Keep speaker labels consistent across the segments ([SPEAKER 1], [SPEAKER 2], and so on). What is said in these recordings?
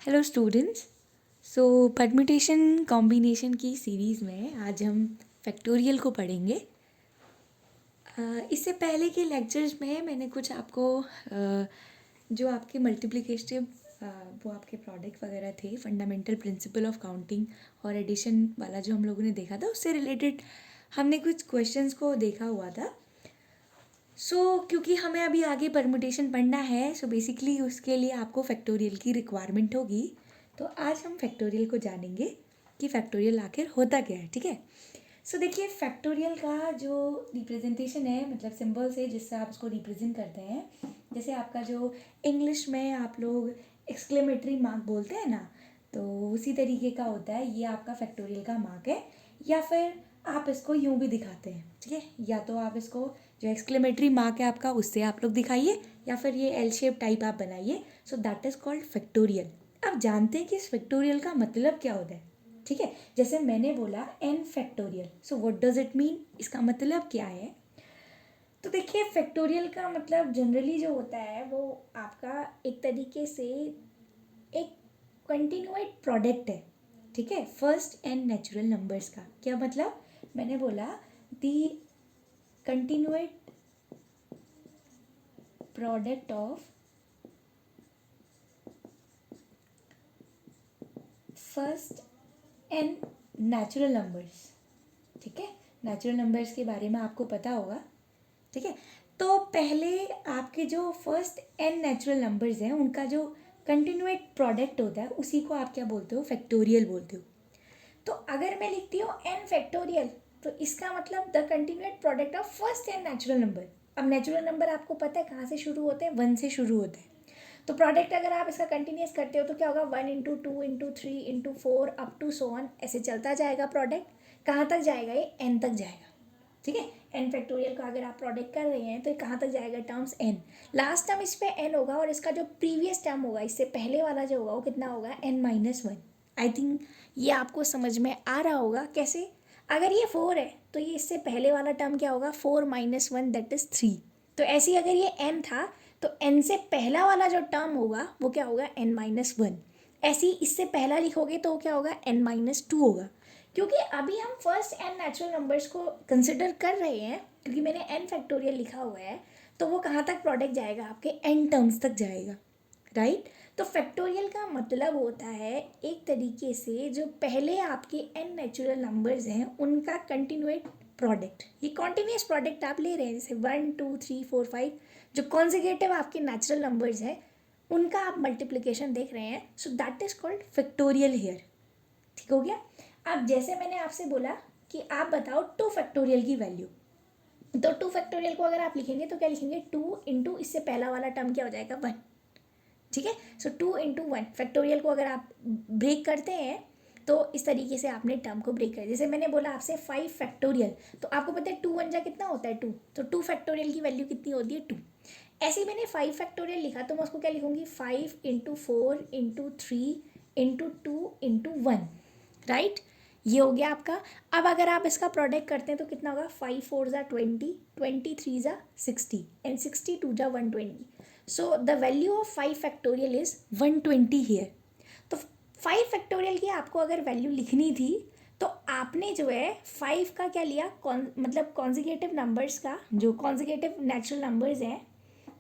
[SPEAKER 1] Hello students. So permutation combination की series में आज हम फैक्टोरियल को पढ़ेंगे। इससे पहले के लेक्चर्स में मैंने कुछ आपको जो आपके मल्टीप्लिकेटिव वो आपके प्रोडक्ट वगैरह थे, फंडामेंटल प्रिंसिपल ऑफ काउंटिंग और एडिशन वाला जो हम लोगों ने देखा था, उससे रिलेटेड हमने कुछ क्वेश्चंस को देखा हुआ था। क्योंकि हमें अभी आगे परम्यूटेशन पढ़ना है, बेसिकली उसके लिए आपको फैक्टोरियल की रिक्वायरमेंट होगी। तो आज हम फैक्टोरियल को जानेंगे कि फैक्टोरियल आखिर होता क्या है। ठीक है। देखिए, फैक्टोरियल का जो रिप्रेजेंटेशन है, मतलब सिंबल्स है जिससे आप उसको रिप्रेजेंट करते हैं। जैसे आपका जो इंग्लिश में आप लोग एक्सक्लेमेटरी मार्क बोलते हैं ना, तो उसी तरीके का होता है। ये आपका फैक्टोरियल का मार्क है, या फिर आप इसको यूं भी दिखाते हैं। ठीक है, या तो आप इसको जो एक्सक्लेमेटरी मार्क है आपका, उससे आप लोग दिखाइए, या फिर ये एल शेप टाइप आप बनाइए। That is called factorial. अब जानते हैं कि इस फैक्टोरियल का मतलब क्या होता है। ठीक है, जैसे मैंने बोला n factorial, what does it mean, इसका मतलब क्या है। तो देखिए, फैक्टोरियल का मतलब जनरली जो होता है वो आपका एक तरीके से एक कंटिन्यूएट प्रोडक्ट है। ठीक है, फर्स्ट एन नेचुरल नंबर्स का क्या मतलब, मैंने बोला the continued product of first N natural numbers. ठीक है, नेचुरल नंबर्स के बारे में आपको पता होगा। ठीक है, तो पहले आपके जो फर्स्ट एन नेचुरल नंबर्स हैं उनका जो कंटिन्यूएट प्रोडक्ट होता है उसी को आप क्या बोलते हो, फैक्टोरियल बोलते हो। तो अगर मैं लिखती हूँ एन फैक्टोरियल, तो इसका मतलब the continued product of first N natural number. अब नेचुरल नंबर आपको पता है कहाँ से शुरू होते हैं, 1 से शुरू होते हैं। तो प्रोडक्ट अगर आप इसका कंटिन्यूस करते हो तो क्या होगा, 1 into 2 into 3 into 4 up to so on, ऐसे चलता जाएगा प्रोडक्ट। कहाँ तक जाएगा, ये एन तक जाएगा। ठीक है, एन फैक्टोरियल का अगर आप प्रोडक्ट कर रहे हैं तो कहाँ तक जाएगा, टर्म्स एन। लास्ट टर्म इस पे एन होगा, और इसका जो प्रीवियस टर्म होगा, इससे पहले वाला जो होगा वो कितना होगा, n minus one. I think ये आपको समझ में आ रहा होगा कैसे। अगर ये 4 है तो ये इससे पहले वाला टर्म क्या होगा, 4 माइनस वन दैट इज 3। तो ऐसे ही अगर ये एन था तो एन से पहला वाला जो टर्म होगा वो क्या होगा, एन माइनस वन। ऐसे ही इससे पहला लिखोगे तो क्या होगा, एन माइनस टू होगा। क्योंकि अभी हम फर्स्ट एन नेचुरल नंबर्स को कंसिडर कर रहे हैं, क्योंकि मैंने एन फैक्टोरियल लिखा हुआ है, तो वो कहाँ तक प्रोडक्ट जाएगा, आपके एन टर्म्स तक जाएगा। राइट। तो फैक्टोरियल का मतलब होता है एक तरीके से जो पहले आपके एन नेचुरल नंबर्स हैं उनका कंटिन्यूएट प्रोडक्ट। ये कॉन्टिन्यूस प्रोडक्ट आप ले रहे हैं, जैसे 1 2 3 4 5 जो कॉन्जिगेटिव आपके नेचुरल नंबर्स हैं उनका आप मल्टीप्लिकेशन देख रहे हैं। That is called factorial here. ठीक हो गया। अब जैसे मैंने आपसे बोला कि आप बताओ 2 फैक्टोरियल की वैल्यू, तो 2 फैक्टोरियल को अगर आप लिखेंगे तो क्या लिखेंगे, 2 इंटू इससे पहला वाला टर्म क्या हो जाएगा, 1। ठीक है, 2 इंटू वन फैक्टोरियल को अगर आप ब्रेक करते हैं तो इस तरीके से आपने टर्म को ब्रेक कर। जैसे मैंने बोला आपसे 5 फैक्टोरियल, तो आपको पता है 2 वन जा कितना होता है, 2। तो 2 फैक्टोरियल की वैल्यू कितनी होती है, 2। ऐसे ही मैंने 5 फैक्टोरियल लिखा तो मैं उसको क्या लिखूंगी, 5 into 4 into 3 into 2 into 1। Right, ये हो गया आपका। अब अगर आप इसका प्रोडक्ट करते हैं तो कितना होगा, 5 4 जा 20, 23 जा 60 एंड 62 जा 120। So the value of 5 factorial is 120 here. तो 5 फैक्टोरियल की आपको अगर वैल्यू लिखनी थी तो आपने जो है 5 का क्या लिया, मतलब कॉन्जिगेटिव नंबर्स का, जो कॉन्जिगेटिव नेचुरल नंबर्स हैं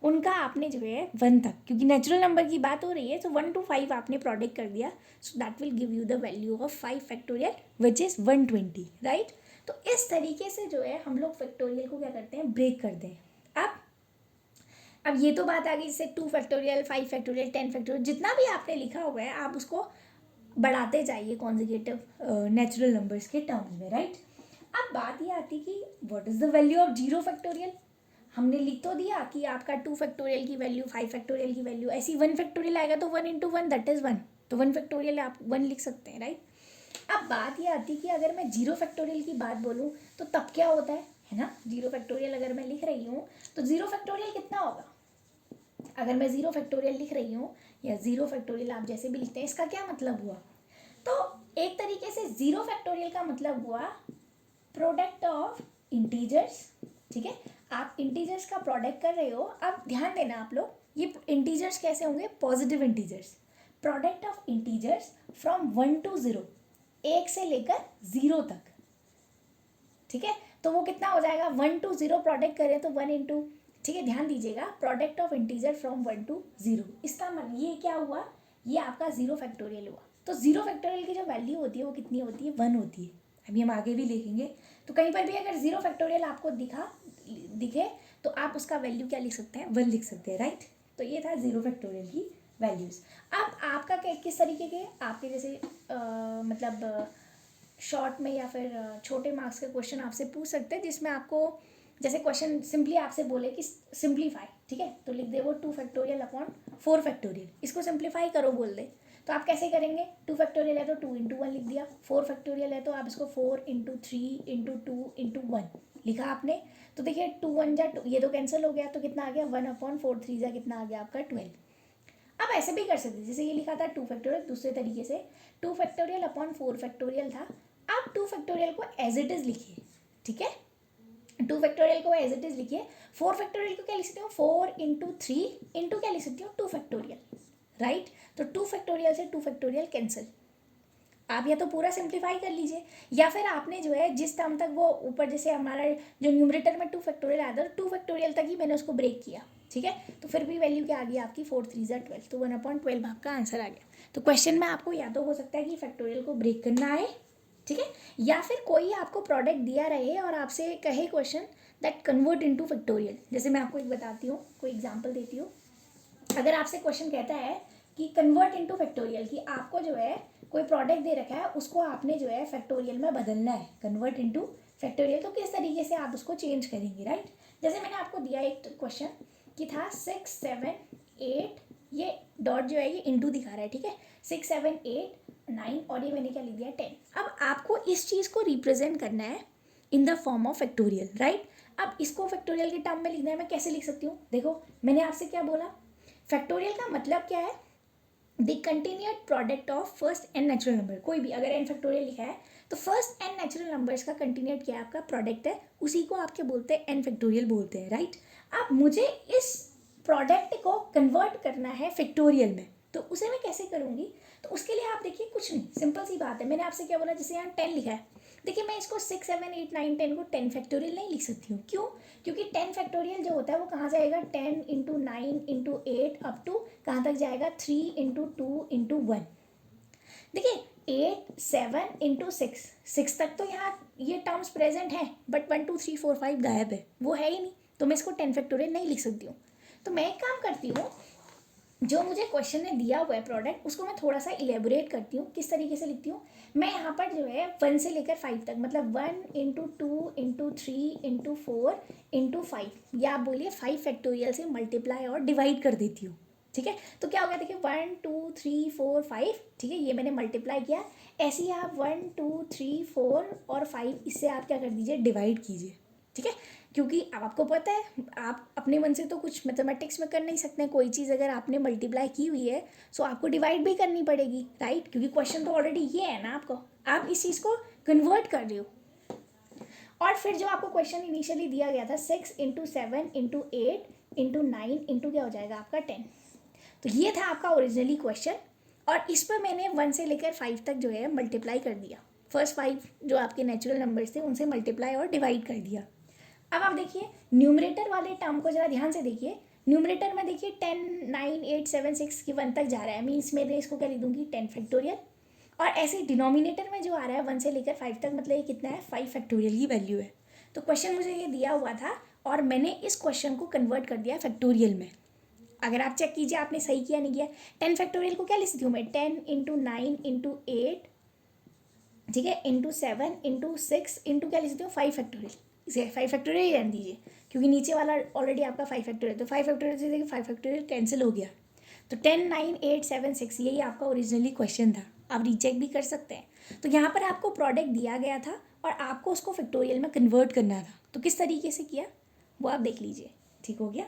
[SPEAKER 1] उनका आपने जो है 1 तक, क्योंकि नेचुरल नंबर की बात हो रही है, तो 1 to 5 आपने प्रोडक्ट कर दिया। So that will give you the value of 5 factorial which is 120। Right. तो इस तरीके से जो है हम लोग फैक्टोरियल को क्या करते हैं, ब्रेक करते हैं। अब ये तो बात आ गई, जैसे 2 फैक्टोरियल 5 फैक्टोरियल 10 फैक्टोरियल जितना भी आपने लिखा हुआ है आप उसको बढ़ाते जाइए कॉन्जिगेटिव नेचुरल नंबर्स के टर्म्स में। राइट। अब बात ये आती कि what is the value of 0 factorial. हमने लिख तो दिया कि आपका 2 फैक्टोरियल की वैल्यू, 5 फैक्टोरियल की वैल्यू, ऐसी 1 फैक्टोरियल आएगा तो 1 इंटू वन दैट इज़ 1। तो 1 फैक्टोरियल आप 1 लिख सकते हैं। राइट। अब बात ये आती कि अगर मैं 0 फैक्टोरियल की बात बोलूँ तो तब क्या होता है ना। 0 फैक्टोरियल अगर मैं लिख रही हूँ तो 0 फैक्टोरियल कितना होगा, अगर मैं 0 फैक्टोरियल लिख रही हूँ या 0 फैक्टोरियल आप जैसे भी लिखते हैं, इसका क्या मतलब हुआ, तो एक तरीके से 0 फैक्टोरियल का मतलब हुआ प्रोडक्ट ऑफ इंटीजर्स। ठीक है, आप इंटीजर्स का प्रोडक्ट कर रहे हो। अब ध्यान देना आप लोग, ये इंटीजर्स कैसे होंगे, positive integers. Product of integers from 1 to 0, 1 से लेकर 0 तक, ठीक है। तो वो कितना हो जाएगा, 1 to 0 प्रोडक्ट करें तो 1 इंटू, ठीक है, ध्यान दीजिएगा, product of integer from 1 to 0, इसका मतलब ये क्या हुआ, ये आपका 0 फैक्टोरियल हुआ। तो 0 फैक्टोरियल की जो वैल्यू होती है वो कितनी होती है, 1 होती है। अभी हम आगे भी लिखेंगे, तो कहीं पर भी अगर 0 फैक्टोरियल आपको दिखे तो आप उसका वैल्यू क्या लिख सकते हैं, 1 लिख सकते हैं, राइट। तो ये था 0 फैक्टोरियल की वैल्यूज़। अब आपका किस तरीके के आपके जैसे मतलब शॉर्ट में या फिर छोटे मार्क्स के क्वेश्चन आपसे पूछ सकते हैं, जिसमें आपको जैसे क्वेश्चन सिंपली आपसे बोले कि सिंप्लीफाई, ठीक है, तो लिख दे वो 2 फैक्टोरियल अपॉन 4 फैक्टोरियल, इसको सिंप्लीफाई करो बोल दे, तो आप कैसे करेंगे, 2 फैक्टोरियल है तो 2 इंटू 1 लिख दिया, 4 फैक्टोरियल है तो आप इसको 4 इंटू 3 इंटू 2 इंटू 1 लिखा आपने। तो देखिए 2 1 जा 2, ये तो कैंसिल हो गया, तो कितना आ गया 1 अपॉन 4, 3 जा कितना आ गया आपका 12। अब ऐसे भी कर सकते, जैसे ये लिखा था 2 फैक्टोरियल, दूसरे तरीके से 2 फैक्टोरियल अपॉन 4 फैक्टोरियल था, आप 2 फैक्टोरियल को एज इट इज लिखिए, ठीक है, 2 फैक्टोरियल को एज इट इज लिखिए। 4 फैक्टोरियल को क्या लिख सकते हो, 4 इंटू 3 इंटू क्या लिख सकते हो, 2 फैक्टोरियल, राइट। तो 2 फैक्टोरियल से 2 फैक्टोरियल कैंसिल, आप या तो पूरा सिंप्लीफाई कर लीजिए, या फिर आपने जो है जिस टर्म तक वो ऊपर जैसे हमारा जो न्यूमरेटर में 2 फैक्टोरियल आया था, 2 फैक्टोरियल तक ही मैंने उसको ब्रेक किया, ठीक है, तो फिर भी वैल्यू क्या आ गई आपकी 4 3 जा 12, तो 1/12 आपका आंसर आ गया। तो क्वेश्चन में आपको या तो हो सकता है कि फैक्टोरियल को ब्रेक करना आए, ठीक है, या फिर कोई आपको प्रोडक्ट दिया रहे और आपसे कहे question that convert into factorial. जैसे मैं आपको एक बताती हूँ, कोई एग्जांपल देती हूँ, अगर आपसे क्वेश्चन कहता है कि कन्वर्ट इनटू फैक्टोरियल, कि आपको जो है कोई प्रोडक्ट दे रखा है उसको आपने जो है फैक्टोरियल में बदलना है, कन्वर्ट इनटू फैक्टोरियल, तो किस तरीके से आप उसको चेंज करेंगे, राइट। जैसे मैंने आपको दिया एक क्वेश्चन कि था 6 7 8, ये डॉट जो है ये इंटू दिखा रहा है, ठीक है, 6 7 8 9 और ये मैंने क्या लिख दिया 10। अब आपको इस चीज़ को रिप्रेजेंट करना है in the form of factorial, right. अब इसको फैक्टोरियल के टर्म में लिखना है, मैं कैसे लिख सकती हूँ, देखो मैंने आपसे क्या बोला, फैक्टोरियल का मतलब क्या है, the continued product of first N natural number, कोई भी अगर एन फैक्टोरियल लिखा है तो फर्स्ट एन नेचुरल नंबर्स का कंटिन्यूड क्या है, आपका प्रोडक्ट है, उसी को आप क्या बोलते हैं, एन फैक्टोरियल बोलते हैं, राइट। अब मुझे इस प्रोडक्ट को कन्वर्ट करना है फैक्टोरियल में, तो उसे मैं कैसे करूँगी, तो उसके लिए आप देखिए कुछ नहीं, सिंपल सी बात है, मैंने आपसे क्या बोला, जैसे यहाँ 10 लिखा है, देखिए मैं इसको 6 7 8 9 10 को 10 फैक्टोरियल नहीं लिख सकती हूँ, क्यों, क्योंकि 10 फैक्टोरियल जो होता है वो कहाँ जाएगा, 10 इंटू 9 इंटू 8 अप टू कहाँ तक जाएगा, 3 इंटू 2 इंटू 1। देखिए 8 7 इंटू 6 तक तो यहाँ ये टर्म्स प्रेजेंट हैं, बट 1 2 3 4 5 गायब है, वो है ही नहीं, तो मैं इसको 10 फैक्टोरियल नहीं लिख सकती हूँ। तो मैं एक काम करती हूँ, जो मुझे क्वेश्चन ने दिया हुआ है प्रोडक्ट, उसको मैं थोड़ा सा इलेबोरेट करती हूँ, किस तरीके से लिखती हूँ, मैं यहाँ पर जो है 1 से लेकर 5 तक, मतलब 1 इंटू 2 इंटू 3 इंटू 4 इंटू 5, या आप बोलिए 5 फैक्टोरियल से मल्टीप्लाई और डिवाइड कर देती हूँ, ठीक है। तो क्या हो गया, देखिए 1 2 3 4 5, ठीक है, ये मैंने मल्टीप्लाई किया, ऐसे ही आप 1 2 3 4 और 5 इससे आप क्या कर दीजिए, डिवाइड कीजिए, ठीक है, क्योंकि आपको पता है आप अपने मन से तो कुछ मैथमेटिक्स में कर नहीं सकते, कोई चीज़ अगर आपने मल्टीप्लाई की हुई है सो आपको डिवाइड भी करनी पड़ेगी, राइट, क्योंकि क्वेश्चन तो ऑलरेडी ये है ना आपको, आप इस चीज़ को कन्वर्ट कर रहे हो। और फिर जो आपको क्वेश्चन इनिशियली दिया गया था 6 इंटू 7 इंटू 8 इंटू 9 इंटू क्या हो जाएगा आपका 10, तो ये था आपका ओरिजिनली क्वेश्चन, और इस पर मैंने 1 से लेकर 5 तक जो है मल्टीप्लाई कर दिया, फर्स्ट 5 जो आपके नेचुरल नंबर्स थे उनसे मल्टीप्लाई और डिवाइड कर दिया। अब आप देखिए न्यूमरेटर वाले टर्म को जरा ध्यान से देखिए, न्यूमरेटर में देखिए 10 9 8 7 6 की 1 तक जा रहा है, मीन्स मैं इसको क्या लिख दूंगी 10 फैक्टोरियल, और ऐसे डिनोमिनेटर में जो आ रहा है 1 से लेकर 5 तक, मतलब ये कितना है 5 फैक्टोरियल की वैल्यू है। तो क्वेश्चन मुझे ये दिया हुआ था और मैंने इस क्वेश्चन को कन्वर्ट कर दिया फैक्टोरियल में। अगर आप चेक कीजिए आपने सही किया नहीं किया, 10 फैक्टोरियल को क्या लिख सकती हूँ मैं, 10 इंटू 9 इंटू 8, ठीक है, इंटू 7 इंटू 6 इंटू क्या लिख सकती हूँ 5 फैक्टोरियल, इसे 5 फैक्टोरियल ही रहने दीजिए, क्योंकि नीचे वाला ऑलरेडी आपका 5 फैक्टोरियल, तो 5 फैक्टोरियल से देखिए 5 फैक्टोरियल कैंसिल हो गया, तो 10 9 8 7 6 यही आपका ओरिजिनली क्वेश्चन था, आप रीचेक भी कर सकते हैं। तो यहाँ पर आपको प्रोडक्ट दिया गया था और आपको उसको फैक्टोरियल में कन्वर्ट करना था, तो किस तरीके से किया वो आप देख लीजिए, ठीक हो गया।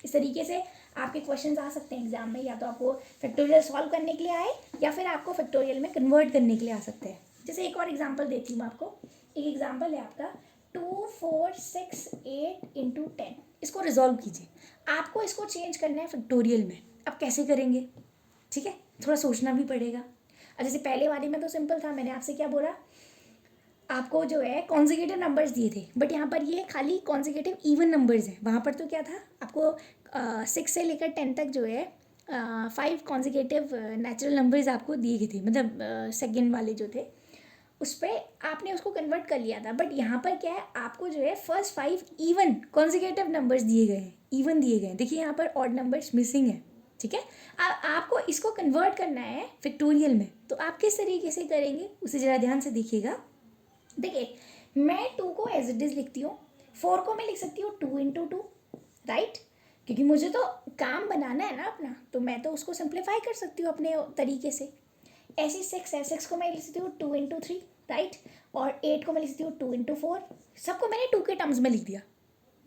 [SPEAKER 1] इस तरीके से आपके क्वेश्चंस आ सकते हैं एग्जाम में, या तो आपको फैक्टोरियल सॉल्व करने के लिए आए या फिर आपको फैक्टोरियल में कन्वर्ट करने के लिए आ सकते हैं। जैसे एक और एग्जांपल देती हूँ मैं आपको, एक एग्जांपल है आपका 2 4 6 8 इंटू 10, इसको रिजॉल्व कीजिए, आपको इसको चेंज करना है फैक्टोरियल में, अब कैसे करेंगे, ठीक है, थोड़ा सोचना भी पड़ेगा। और जैसे पहले वाले में तो सिंपल था, मैंने आपसे क्या बोला, आपको जो है कॉन्जिक्यूटिव नंबर्स दिए थे, बट यहाँ पर ये खाली कॉन्जिक्यूटिव इवन नंबर्स हैं। वहाँ पर तो क्या था, आपको 6 से लेकर 10 तक जो है 5 कॉन्जिक्यूटिव नेचुरल नंबर्स आपको दिए गए थे, मतलब सेकेंड वाले जो थे उस पर आपने उसको कन्वर्ट कर लिया था। बट यहाँ पर क्या है, आपको जो है फर्स्ट 5 इवन कॉन्जिक्यूटिव नंबर्स दिए गए हैं, इवन दिए गए हैं। देखिए यहाँ पर ऑड नंबर्स मिसिंग है, ठीक है। आपको इसको कन्वर्ट करना है फैक्टोरियल में, तो आप किस तरीके से करेंगे उसे ज़रा ध्यान से देखिएगा। देखिए, मैं 2 को एज इट इज़ लिखती हूँ, 4 को मैं लिख सकती हूँ 2 इंटू 2, राइट, क्योंकि मुझे तो काम बनाना है ना अपना, तो मैं तो उसको सिंप्लीफाई कर सकती हूँ अपने तरीके से। ऐसी 6 है, 6 को मैं लिख सकती हूँ 2 इंटू 3, राइट, और 8 को मैं लिख सकती हूँ 2 इंटू 4। सबको मैंने 2 के टर्म्स में लिख दिया,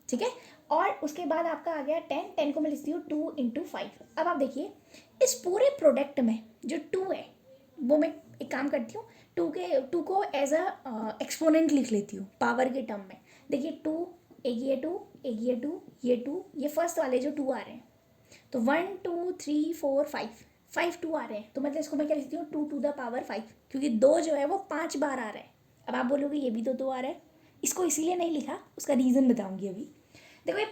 [SPEAKER 1] ठीक है। और उसके बाद आपका आ गया 10, 10 को मैं लिखती हूँ 2 इंटू 5। अब आप देखिए, इस पूरे प्रोडक्ट में जो 2 है वो मैं एक काम करती हूँ, 2 को एज अ एक्सपोनेंट लिख लेती हूँ पावर के टर्म में। देखिए 2, एक ये 2, एक ये 2, ये 2, ये फर्स्ट वाले जो 2 आ रहे हैं, तो 1 2 3 4 5 2 आ रहे हैं, तो मतलब इसको मैं क्या लिखती हूँ 2 टू द पावर 5, क्योंकि 2 जो है वो 5 बार आ रहा है। अब आप बोलोगे ये भी तो 2 आ रहा है, इसको इसीलिए नहीं लिखा, उसका रीज़न बताऊंगी अभी। देखो ये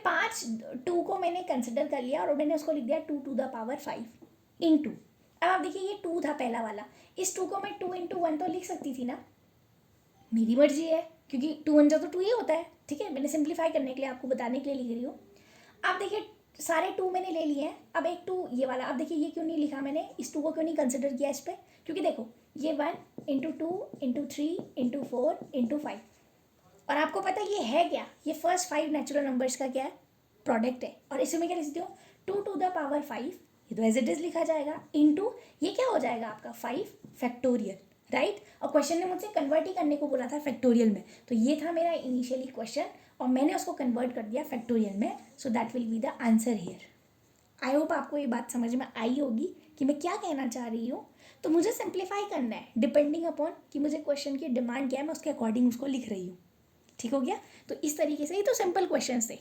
[SPEAKER 1] 2 को मैंने कंसिडर कर लिया और मैंने उसको लिख दिया 2 टू द पावर 5 इंटू। अब आप देखिए ये 2 था पहला वाला, इस 2 को मैं 2 इंटू 1 तो लिख सकती थी ना, मेरी मर्जी है, क्योंकि 2 1 तो 2 ही होता है, ठीक है। मैंने सिंप्लीफाई करने के लिए, आपको बताने के लिए लिख रही हूँ। अब देखिए सारे 2 मैंने ले लिए हैं, अब एक 2 ये वाला, अब देखिए ये क्यों नहीं लिखा मैंने, इस 2 को क्यों नहीं कंसिडर किया इस पर, क्योंकि देखो ये 1 इंटू 2 इंटू 3 इंटू 4 इंटू 5, और आपको पता है ये है क्या, ये फर्स्ट 5 नेचुरल नंबर्स का क्या है, प्रोडक्ट है। और इसे मैं क्या लिख सकती हूँ 2 टू द पावर 5, ये तो एज इट इज लिखा जाएगा, इंटू ये क्या हो जाएगा आपका 5 फैक्टोरियल, राइट। और क्वेश्चन ने मुझसे कन्वर्ट ही करने को बोला था फैक्टोरियल में, तो ये था मेरा इनिशियली क्वेश्चन और मैंने उसको कन्वर्ट कर दिया फैक्टोरियल में, so that will be the answer here. I hope आपको ये बात समझ में आई होगी कि मैं क्या कहना चाह रही हूँ। तो मुझे सिंप्लीफाई करना है डिपेंडिंग अपॉन कि मुझे क्वेश्चन की डिमांड क्या है, मैं उसके अकॉर्डिंग उसको लिख रही हूँ, ठीक हो गया। तो इस तरीके से, ये तो सिंपल क्वेश्चन थे,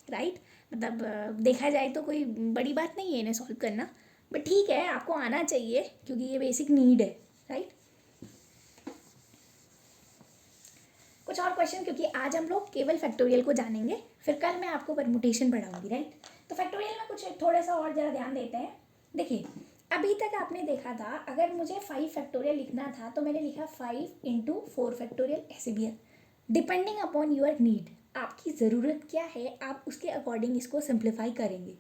[SPEAKER 1] राइट, मतलब देखा जाए तो कोई बड़ी बात नहीं है इन्हें सॉल्व करना, बट ठीक है आपको आना चाहिए क्योंकि ये बेसिक नीड है, राइट। कुछ और क्वेश्चन, क्योंकि आज हम लोग केवल फैक्टोरियल को जानेंगे, फिर कल मैं आपको परमुटेशन पढ़ाऊंगी, राइट। तो फैक्टोरियल में कुछ थोड़ा सा और ज़रा ध्यान देते हैं। देखिए अभी तक आपने देखा था, अगर मुझे 5 फैक्टोरियल लिखना था तो मैंने लिखा 5 इंटू 4 फैक्टोरियल, ऐसे भी है, डिपेंडिंग अपॉन योर नीड, आपकी ज़रूरत क्या है आप उसके अकॉर्डिंग इसको सिंप्लीफाई करेंगे।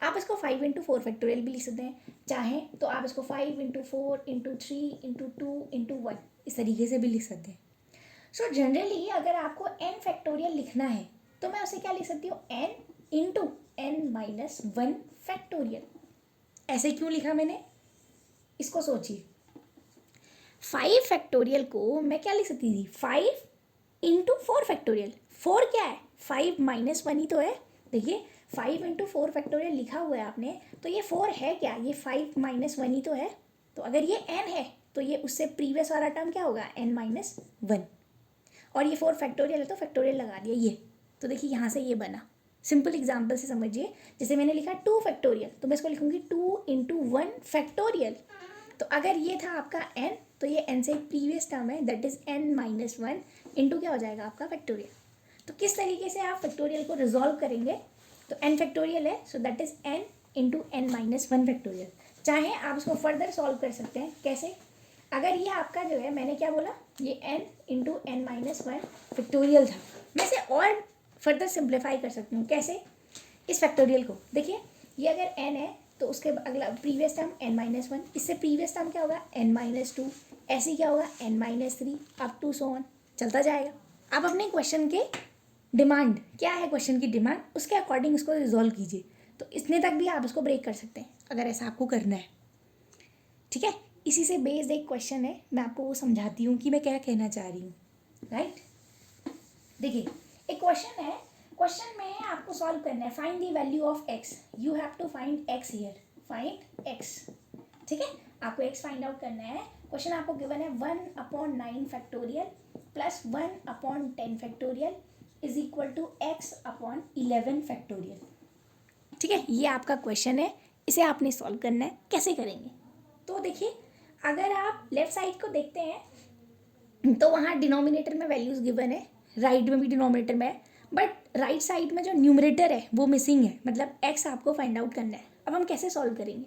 [SPEAKER 1] आप इसको 5 इंटू 4 फैक्टोरियल भी लिख सकते हैं, चाहें तो आप इसको 5 इंटू 4 इंटू 3 इंटू 2 इंटू 1 इस तरीके से भी लिख सकते हैं। सो जनरली अगर आपको n फैक्टोरियल लिखना है तो मैं उसे क्या लिख सकती हूँ, n इंटू n-1 फैक्टोरियल। ऐसे क्यों लिखा मैंने, इसको सोचिए। 5 फैक्टोरियल को मैं क्या लिख सकती थी, 5 इंटू 4 फैक्टोरियल। 4 क्या है, 5 माइनस 1 ही तो है। देखिए 5 इंटू 4 फैक्टोरियल लिखा हुआ है आपने, तो ये 4 है क्या, ये 5 माइनस 1 ही तो है। तो अगर ये n है तो ये उससे प्रीवियस वाला टर्म क्या होगा, n-1, और ये 4 फैक्टोरियल है तो फैक्टोरियल लगा दिया ये। तो देखिए यहाँ से ये बना, सिंपल एग्जाम्पल से समझिए। जैसे मैंने लिखा 2 फैक्टोरियल, तो मैं इसको लिखूंगी 2 इंटू 1 फैक्टोरियल। तो अगर ये था आपका n, तो ये n से एक प्रीवियस टर्म है, दैट इज n-1 इंटू क्या हो जाएगा आपका फैक्टोरियल। तो किस तरीके से आप फैक्टोरियल को रिजॉल्व करेंगे, तो n फैक्टोरियल है, सो that is n into n-1 factorial. चाहे आप इसको फर्दर सॉल्व कर सकते हैं, कैसे, अगर ये आपका जो है, मैंने क्या बोला, ये n इंटू n-1 फैक्टोरियल था, मैं इसे और फर्दर सिंप्लीफाई कर सकती हूँ। कैसे, इस फैक्टोरियल को देखिए, ये अगर n है तो उसके अगला प्रीवियस टर्म n-1, इससे प्रीवियस टर्म क्या होगा n-2, ऐसे क्या होगा n-3, up to so on चलता जाएगा। आप अपने क्वेश्चन के डिमांड क्या है, क्वेश्चन की डिमांड, उसके अकॉर्डिंग उसको रिजॉल्व कीजिए। तो इतने तक भी आप इसको ब्रेक कर सकते हैं अगर ऐसा आपको करना है, ठीक है। इसी से बेस्ड एक क्वेश्चन है, मैं आपको वो समझाती हूँ कि मैं क्या कहना चाह रही हूँ, राइट। देखिए एक क्वेश्चन है, क्वेश्चन में आपको सॉल्व करना है, find the value of x, you have to find x here, find x, ठीक है, आपको x फाइंड आउट करना है। क्वेश्चन आपको गिवन है 1/9 factorial plus 1/10 factorial is equal to x/11 factorial, ठीक है। ये आपका क्वेश्चन है, इसे आपने सॉल्व करना है, कैसे करेंगे, तो देखिए अगर आप लेफ्ट साइड को देखते हैं तो वहाँ डिनोमिनेटर में वैल्यूज़ गिवन है, राइट में भी डिनोमिनेटर में है, बट राइट साइड में जो न्यूमरेटर है वो मिसिंग है, मतलब एक्स आपको फाइंड आउट करना है। अब हम कैसे सॉल्व करेंगे,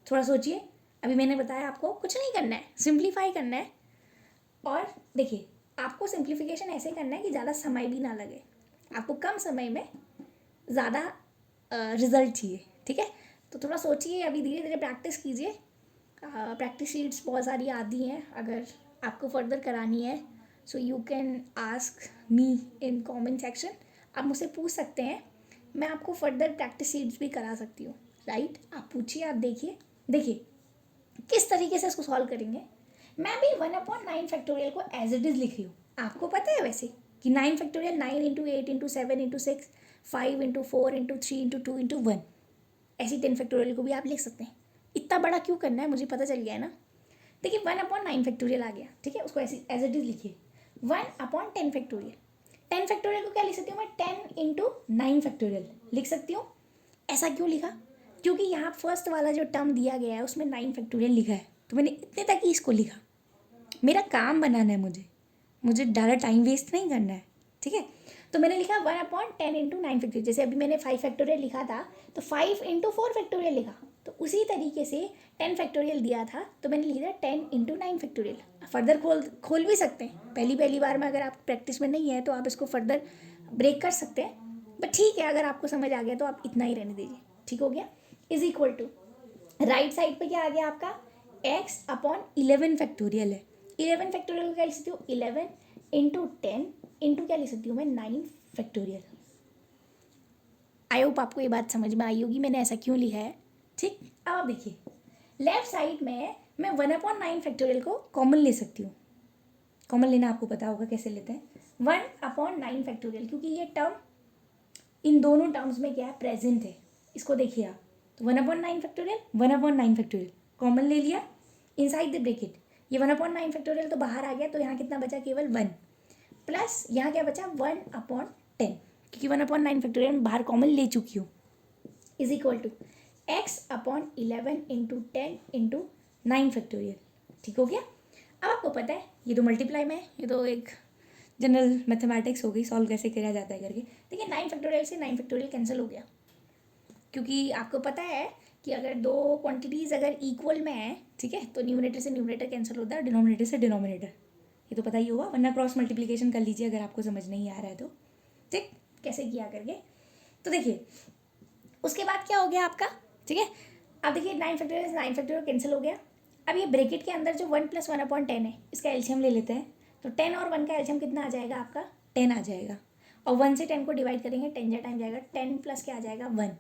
[SPEAKER 1] थोड़ा सोचिए। अभी मैंने बताया आपको कुछ नहीं करना है, सिंप्लीफाई करना है। और देखिए आपको सिंप्लीफिकेशन ऐसे करना है कि ज़्यादा समय भी ना लगे, आपको कम समय में ज़्यादा रिजल्ट चाहिए, ठीक है। तो थोड़ा सोचिए, अभी धीरे धीरे प्रैक्टिस कीजिए। प्रैक्टिस शीट्स बहुत सारी आती हैं, अगर आपको फर्दर करानी है so you can ask me in comment section. आप मुझसे पूछ सकते हैं, मैं आपको फर्दर प्रैक्टिस शीट्स भी करा सकती हूँ, राइट। आप पूछिए, आप देखिए किस तरीके से इसको सॉल्व करेंगे। मैं भी 1/9 फैक्टोरियल को एज इट इज़ लिख रही हूँ। आपको पता है वैसे कि 9 factorial 9 into 8 into 7 into 6 5 into 4 into 3 into 2 into 1, ऐसी 10 फैक्टोरियल को भी आप लिख सकते हैं। इतना बड़ा क्यों करना है, मुझे पता चल गया है ना। देखिए 1/9 फैक्टोरियल आ गया, ठीक है, उसको ऐसे एज इट इज़ लिखिए 1/10 फैक्टोरियल। 10 फैक्टोरियल को क्या लिख सकती हूँ मैं, 10 इंटू 9 फैक्टोरियल लिख सकती हूँ। ऐसा क्यों लिखा, क्योंकि यहाँ फर्स्ट वाला जो टर्म दिया गया है उसमें 9 फैक्टोरियल लिखा है, तो मैंने इतने तक ही इसको लिखा। मेरा काम बनाना है, मुझे ज़्यादा टाइम वेस्ट नहीं करना है, ठीक है। तो मैंने लिखा 1/10 इंटू 9 फैक्टोरियल। जैसे अभी मैंने 5 फैक्टोरियल लिखा था तो 5 इंटू 4 फैक्टोरियल लिखा, तो उसी तरीके से 10 फैक्टोरियल दिया था तो मैंने लिखा 10 इंटू 9 फैक्टोरियल। फर्दर खोल भी सकते हैं, पहली बार में अगर आप प्रैक्टिस में नहीं है तो आप इसको फर्दर ब्रेक कर सकते हैं, बट ठीक है, अगर आपको समझ आ गया तो आप इतना ही रहने दीजिए, ठीक हो गया। Is equal to right side पे क्या आ गया आपका, x/11 फैक्टोरियल है। 11 फैक्टोरियल को क्या लिख सकती हूँ, 11 इंटू 10 इंटू क्या लिख सकती हूँ मैं, 9 फैक्टोरियल। आई होप आपको ये बात समझ में आई होगी मैंने ऐसा क्यों लिखा है, ठीक। अब आप देखिए लेफ्ट साइड में मैं 1/9 फैक्टोरियल को कॉमन ले सकती हूँ। कॉमन लेना आपको पता होगा कैसे लेते हैं, 1/9 फैक्टोरियल, क्योंकि ये टर्म इन दोनों टर्म्स में क्या है, प्रेजेंट है। इसको देखिए आप, तो 1/9 फैक्टोरियल 1/9 फैक्टोरियल कॉमन ले लिया इनसाइड द ब्रैकेट, ये 1/9 फैक्टोरियल तो बाहर आ गया, तो यहाँ कितना बचा, केवल 1, प्लस यहाँ क्या बचा 1/10, क्योंकि 1/9 फैक्टोरियल में बाहर कॉमन ले चुकी हूँ, is equal to x/11 into 10 into 9 factorial, ठीक हो गया। अब आपको पता है ये तो मल्टीप्लाई में है, ये तो एक जनरल मैथमेटिक्स हो गई, सॉल्व कैसे किया जाता है करके। देखिए 9 फैक्टोरियल से 9 फैक्टोरियल कैंसिल हो गया, क्योंकि आपको पता है कि अगर दो क्वांटिटीज़ अगर इक्वल में है, ठीक है, तो न्यूमरेटर से न्यूमरेटर कैंसिल होता है, डिनोमिनेटर से डिनोमिनेटर, ये तो पता ही होगा, वरना क्रॉस मल्टीप्लिकेशन कर लीजिए अगर आपको समझ नहीं आ रहा है तो, ठीक, कैसे किया करके। तो देखिए उसके बाद क्या हो गया आपका, ठीक है। अब देखिए 9 फैक्टोरियल से 9 फैक्टोरियल कैंसिल हो गया। अब ये ब्रैकेट के अंदर जो 1 + 1/10 है, इसका एलसीएम ले लेते हैं, तो 10 और 1 का एलसीएम कितना आ जाएगा आपका, 10 आ जाएगा, और 1 से 10 को डिवाइड करेंगे, 10 जा टाइम जाएगा, 10 प्लस क्या आ जाएगा 1,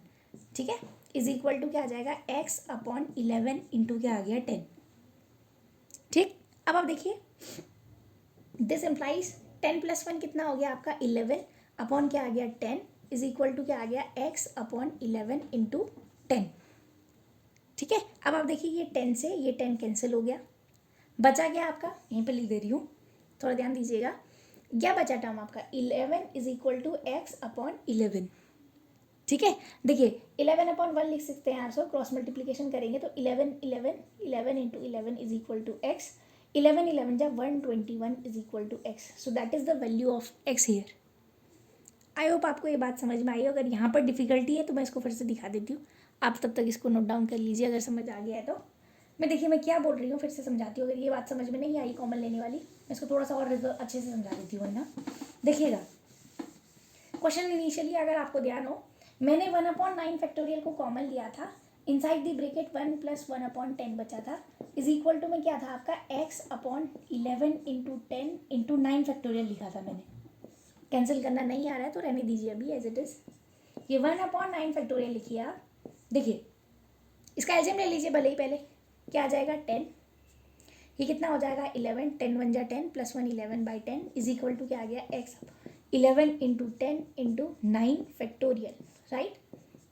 [SPEAKER 1] ठीक है, इज इक्वल टू क्या आ जाएगा x/11 इंटू क्या आ गया 10, ठीक। अब आप देखिए दिस इम्प्लाइज 10 + 1 कितना हो गया आपका 11 अपॉन क्या आ गया 10 इज इक्वल टू क्या आ गया x/11 इंटू 10, ठीक है। अब आप देखिए ये 10 से ये 10 कैंसिल हो गया, बचा क्या आपका, यहीं पर लिख दे रही हूँ, थोड़ा ध्यान दीजिएगा, क्या बचा टर्म आपका 11 इज इक्वल टू x/11, ठीक है। देखिए 11/1 लिख सकते हैं आप, सब क्रॉस मल्टीप्लिकेशन करेंगे तो 11 into 11 is equal to x, 11 जा 121 is equal to x, so that is the value of x here. I hope आपको ये बात समझ में आई। अगर यहाँ पर डिफिकल्टी है तो मैं इसको फिर से दिखा देती हूँ, आप तब तक इसको नोट डाउन कर लीजिए अगर समझ आ गया है तो। मैं देखिए मैं क्या बोल रही हूँ फिर से समझाती हूँ, अगर ये बात समझ में नहीं आई कॉमन लेने वाली, मैं इसको थोड़ा सा और अच्छे से समझा देती हूँ, वरना देखिएगा क्वेश्चन इनिशियली अगर आपको ध्यान हो, मैंने 1/9 फैक्टोरियल को कॉमन लिया था, इनसाइड द ब्रैकेट 1 + 1/10 बचा था, इज इक्वल टू में क्या था आपका x/11 इंटू 10 इंटू 9 फैक्टोरियल लिखा था मैंने। कैंसिल करना नहीं आ रहा है तो रहने दीजिए अभी एज इट इज़, ये 1/9 फैक्टोरियल लिखिए आप। देखिए इसका एलसीएम ले लीजिए भले ही, पहले क्या आ जाएगा 10, ये कितना हो जाएगा 11, 10 1 जा 10 + 1 11/10 इज इक्वल टू क्या आ गया x/11 into 10 into 9 factorial, right.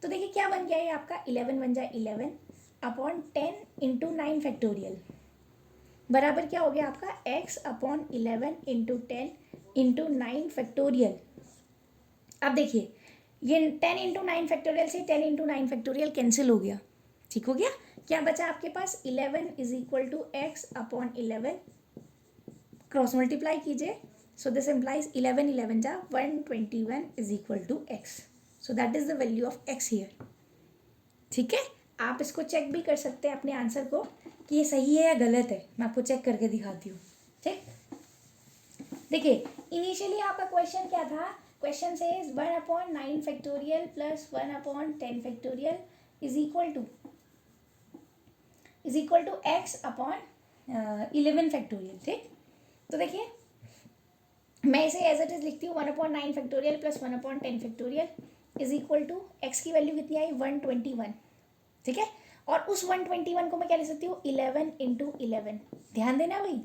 [SPEAKER 1] तो देखिए क्या बन गया ये आपका 11 1 जा 11 अपॉन 10 इंटू 9 फैक्टोरियल बराबर क्या हो गया आपका x/11 इंटू 10 इंटू 9 फैक्टोरियल। अब देखिए ये 10 इंटू 9 फैक्टोरियल से 10 इंटू 9 फैक्टोरियल कैंसिल हो गया, ठीक हो गया, क्या बचा आपके पास 11 is equal to x upon 11, cross multiply कीजिए, सो दिस इम्प्लाइज 11 11 जा 121 is equal to x, so that is the value of x here. ठीक है, आप इसको चेक भी कर सकते हैं अपने आंसर को कि ये सही है या गलत है, मैं आपको चेक करके दिखाती हूँ। ठीक, देखिए इनिशियली आपका क्वेश्चन क्या था, क्वेश्चन से 1/9 factorial plus 1/10 factorial is equal to x upon 11 factorial. ठीक, तो देखिए मैं इसे एज इट इज लिखती हूँ 1/9 factorial plus 1/10 factorial is equal to x की वैल्यू कितनी आई 121। ठीक है, और उस 121 को मैं क्या लिख सकती हूँ 11 इंटू 11। ध्यान देना भाई,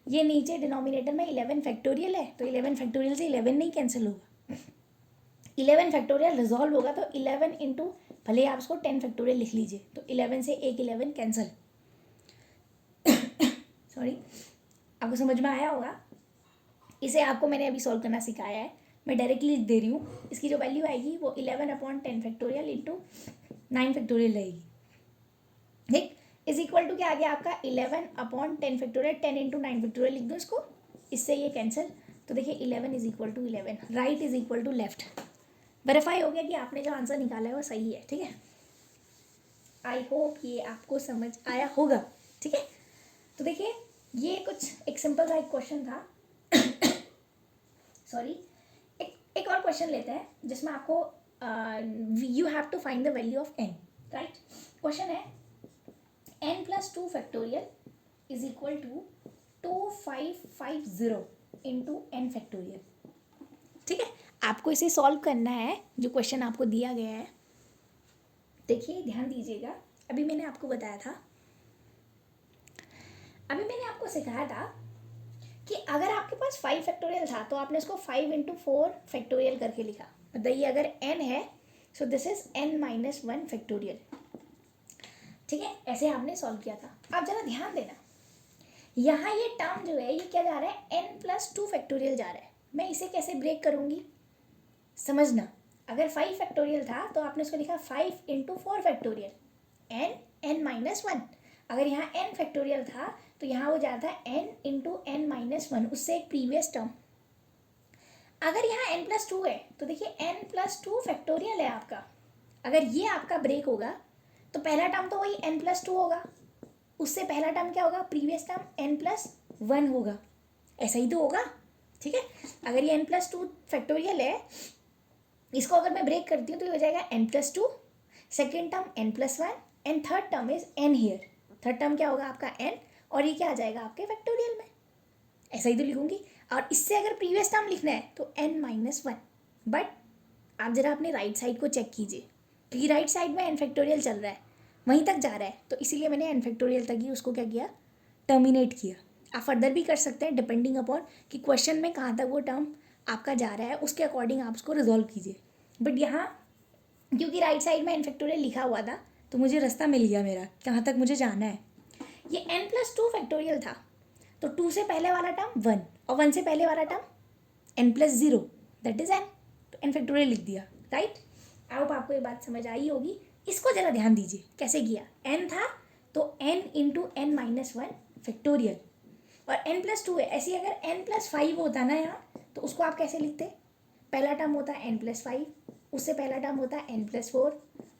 [SPEAKER 1] ये नीचे डिनोमिनेटर में 11 फैक्टोरियल है, तो 11 फैक्टोरियल से 11 नहीं कैंसिल होगा, 11 फैक्टोरियल रिजॉल्व होगा, तो 11 इंटू, भले आप उसको 10 फैक्टोरियल लिख लीजिए, तो 11 से एक 11 कैंसिल। सॉरी, आपको समझ में आया होगा। इसे आपको मैंने अभी सॉल्व करना सिखाया है, मैं डायरेक्टली लिख दे रही हूँ। इसकी जो वैल्यू आएगी वो 11/10 फैक्टोरियल इंटू 9 फैक्टोरियल रहेगी। ठीक, इज इक्वल टू क्या आ गया आपका 11/10 फैक्टोरियल, 10 इंटू 9 फैक्टोरियल लिख दो इसको, इससे ये कैंसिल, तो देखिए 11 is equal to 11, right is equal to left. Verify हो गया कि आपने जो आंसर निकाला है वो सही है। ठीक है, आई होप ये आपको समझ आया होगा। ठीक है, तो देखिए ये कुछ एक सिंपल सा एक क्वेश्चन था। सॉरी, एक और क्वेश्चन लेते हैं जिसमें आपको you have to find the value of n. Right, question है n plus 2 factorial is equal to 2550 into n factorial. ठीक है, आपको इसे सॉल्व करना है, जो क्वेश्चन आपको दिया गया है। देखिए ध्यान दीजिएगा, अभी मैंने आपको बताया था, अभी मैंने आपको सिखाया था कि अगर आपके पास 5 फैक्टोरियल था तो आपने इसको 5 इंटू 4 फैक्टोरियल करके लिखा। बताइए अगर n है so this is n-1 factorial. ठीक है, ऐसे आपने सॉल्व किया था। आप जरा ध्यान देना, यहाँ ये टर्म जो है ये क्या जा रहा है n प्लस 2 फैक्टोरियल जा रहा है। मैं इसे कैसे ब्रेक करूँगी समझना, अगर 5 फैक्टोरियल था तो आपने इसको लिखा 5 इंटू 4 फैक्टोरियल, n-1। अगर यहाँ n फैक्टोरियल था तो यहाँ वो जाता है n इंटू n-1, उससे एक प्रीवियस टर्म। अगर यहाँ n प्लस 2 है तो देखिए n प्लस 2 फैक्टोरियल है आपका, अगर ये आपका ब्रेक होगा तो पहला टर्म तो वही n प्लस 2 होगा, उससे पहला टर्म क्या होगा प्रीवियस टर्म n प्लस 1 होगा, ऐसा ही तो होगा। ठीक है, अगर ये n प्लस 2 फैक्टोरियल है, इसको अगर मैं ब्रेक करती हूँ तो ये हो जाएगा n plus 2, second term n plus 1 and third term is n here. Third term क्या होगा आपका n, और ये क्या आ जाएगा आपके फैक्टोरियल में, ऐसा ही तो लिखूंगी। और इससे अगर प्रीवियस टर्म लिखना है तो n-1, बट आप जरा अपने राइट साइड को चेक कीजिए, क्योंकि राइट साइड में n फैक्टोरियल चल रहा है, वहीं तक जा रहा है, तो इसीलिए मैंने n फैक्टोरियल तक ही उसको क्या किया टर्मिनेट किया। आप फर्दर भी कर सकते हैं डिपेंडिंग अपॉन कि क्वेश्चन में कहाँ तक वो टर्म आपका जा रहा है, उसके अकॉर्डिंग आप उसको रिजॉल्व कीजिए। बट यहाँ क्योंकि राइट साइड में n फैक्टोरियल लिखा हुआ था तो मुझे रास्ता मिल गया मेरा कहाँ तक मुझे जाना है। ये n प्लस 2 फैक्टोरियल था, तो 2 से पहले वाला टर्म 1 और 1 से पहले वाला term n plus 0, that is n, तो n फैक्टोरियल लिख दिया। राइट, अब आपको ये बात समझ आई होगी। इसको जरा ध्यान दीजिए कैसे किया, n था तो n इंटू n-1 फैक्टोरियल, और n प्लस 2 है, ऐसी अगर n प्लस 5 होता ना यहाँ तो उसको आप कैसे लिखते, पहला टर्म होता है n प्लस 5, उससे पहला टर्म होता है n प्लस 4,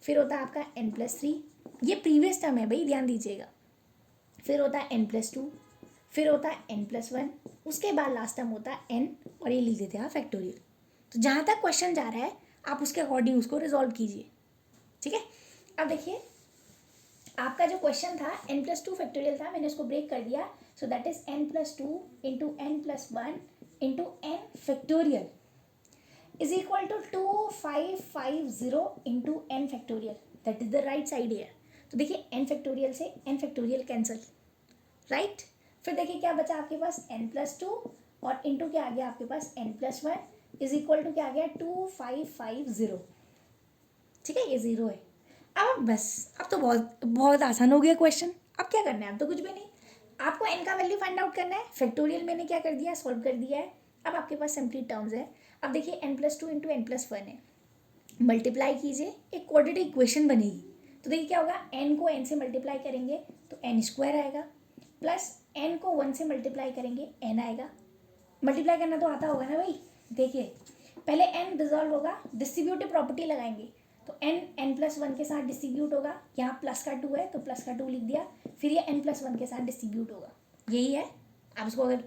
[SPEAKER 1] फिर होता है आपका n प्लस 3, ये प्रीवियस टर्म है भाई ध्यान दीजिएगा, फिर होता है n प्लस 2, फिर होता है n प्लस 1, उसके बाद लास्ट टर्म होता है n, और ये लिख देते हैं फैक्टोरियल। तो जहाँ तक क्वेश्चन जा रहा है आप उसके अकॉर्डिंग उसको रिजॉल्व कीजिए। ठीक है, अब देखिए आपका जो क्वेश्चन था n प्लस 2 फैक्टोरियल था, मैंने उसको ब्रेक कर दिया, so that is n plus 2 into n plus 1 into n factorial is equal to 2550 into n factorial, that is the right side here. तो देखिए n फैक्टोरियल से n फैक्टोरियल कैंसिल, राइट। फिर देखिए क्या बचा आपके पास n प्लस 2 और इंटू क्या आ गया आपके पास n plus 1 is equal to क्या आ गया 2550। ठीक है, ये 0 है। अब बस, अब तो बहुत बहुत आसान हो गया क्वेश्चन। अब क्या करना है, अब तो कुछ भी नहीं, आपको n का वैल्यू फाइंड आउट करना है। फैक्टोरियल मैंने क्या कर दिया, सॉल्व कर दिया है। अब आपके पास सिंपली टर्म्स है। अब देखिए n plus 2 into n plus 1 है, मल्टीप्लाई कीजिए, एक क्वाड्रेटिक इक्वेशन बनेगी। तो देखिए क्या होगा, n को n से मल्टीप्लाई करेंगे तो n स्क्वायर आएगा, प्लस n को 1 से मल्टीप्लाई करेंगे n आएगा। मल्टीप्लाई करना तो आता होगा ना भाई। देखिए पहले n डिजॉल्व होगा, डिस्ट्रीब्यूटिव प्रॉपर्टी लगाएंगे तो n प्लस 1 के साथ डिस्ट्रीब्यूट होगा, यहाँ प्लस का 2 है तो प्लस का 2 लिख दिया, फिर ये n प्लस 1 के साथ डिस्ट्रीब्यूट होगा। यही है, आप इसको अगर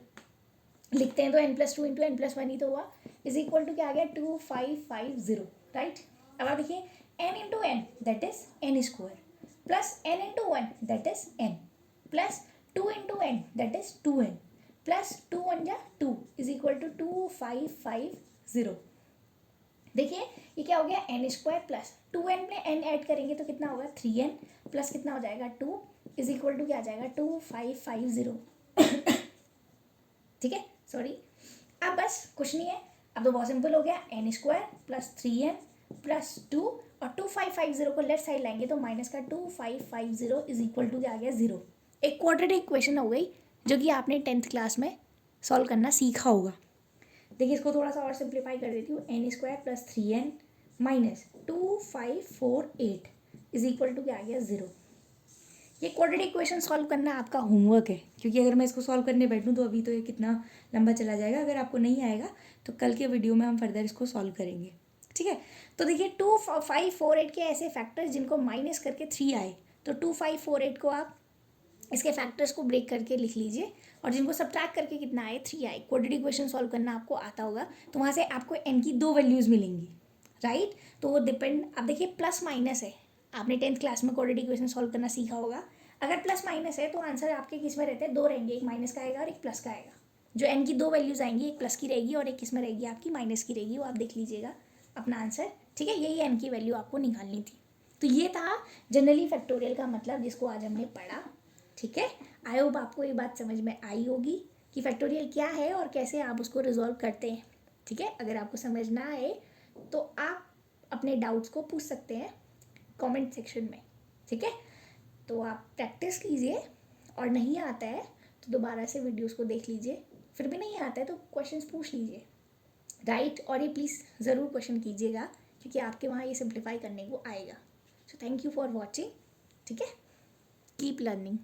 [SPEAKER 1] लिखते हैं तो n plus 2 into n plus 1 ही तो हुआ, इज इक्वल टू क्या आ गया 2550, राइट। अब आप देखिए n into n that is n square, plus n into 1 that is n, plus 2 into n that is 2n, plus 2 1 जा 2 इज इक्वल टू 2550। देखिए ये क्या हो गया n स्क्वायर प्लस 2n में n ऐड करेंगे तो कितना होगा 3n, प्लस कितना हो जाएगा 2 इज इक्वल टू क्या आ जाएगा 2550। ठीक है, सॉरी। अब बस कुछ नहीं है, अब तो बहुत सिंपल हो गया, n square plus 3n plus 2 और 2550 को लेफ्ट साइड लाएंगे तो माइनस का 2550 इज इक्वल टू क्या आ गया 0। एक क्वाड्रेटिक इक्वेशन हो गई जो कि आपने 10th क्लास में सॉल्व करना सीखा होगा। देखिए इसको थोड़ा सा और सिंप्लीफाई कर देती हूँ, n square plus 3n minus 2548 is equal to क्या आ गया 0। ये क्वाड्रेटिक इक्वेशन सॉल्व करना आपका होमवर्क है, क्योंकि अगर मैं इसको सॉल्व करने बैठूँ तो अभी तो ये कितना लंबा चला जाएगा। अगर आपको नहीं आएगा तो कल के वीडियो में हम फर्दर इसको सॉल्व करेंगे, ठीक है। तो देखिए 2548 के ऐसे फैक्टर्स जिनको माइनस करके 3 आए, तो 2548 को आप इसके फैक्टर्स को ब्रेक करके लिख लीजिए, और जिनको सब्ट्रैक्ट करके कितना आए 3 आए। क्वाड्रेटिक इक्वेशन सॉल्व करना आपको आता होगा तो वहाँ से आपको n की 2 वैल्यूज़ मिलेंगी, राइट। तो वो डिपेंड, अब देखिए प्लस माइनस है, आपने 10th क्लास में क्वाड्रेटिक इक्वेशन सॉल्व करना सीखा होगा। अगर प्लस माइनस है तो आंसर आपके किस में रहते हैं, 2 रहेंगे, एक माइनस का आएगा और एक प्लस का आएगा। जो n की 2 वैल्यूज़ आएंगी, एक प्लस की रहेगी और एक किस में रहेगी आपकी माइनस की रहेगी, वो आप देख लीजिएगा अपना आंसर, ठीक है। यही n की वैल्यू आपको निकालनी थी। तो ये था जनरली फैक्टोरियल का मतलब, जिसको आज हमने पढ़ा, ठीक है। आई होप आपको ये बात समझ में आई होगी कि फैक्टोरियल क्या है और कैसे आप उसको रिजॉल्व करते हैं, ठीक है। अगर आपको समझ ना आए तो आप अपने डाउट्स को पूछ सकते हैं कमेंट सेक्शन में, ठीक है। तो आप प्रैक्टिस कीजिए, और नहीं आता है तो दोबारा से वीडियोस को देख लीजिए, फिर भी नहीं आता है तो क्वेश्चंस पूछ लीजिए, राइट। और ये प्लीज़ ज़रूर क्वेश्चन कीजिएगा, क्योंकि आपके वहाँ ये सिंप्लीफाई करने को आएगा। So thank you for watching, ठीक है। Keep learning.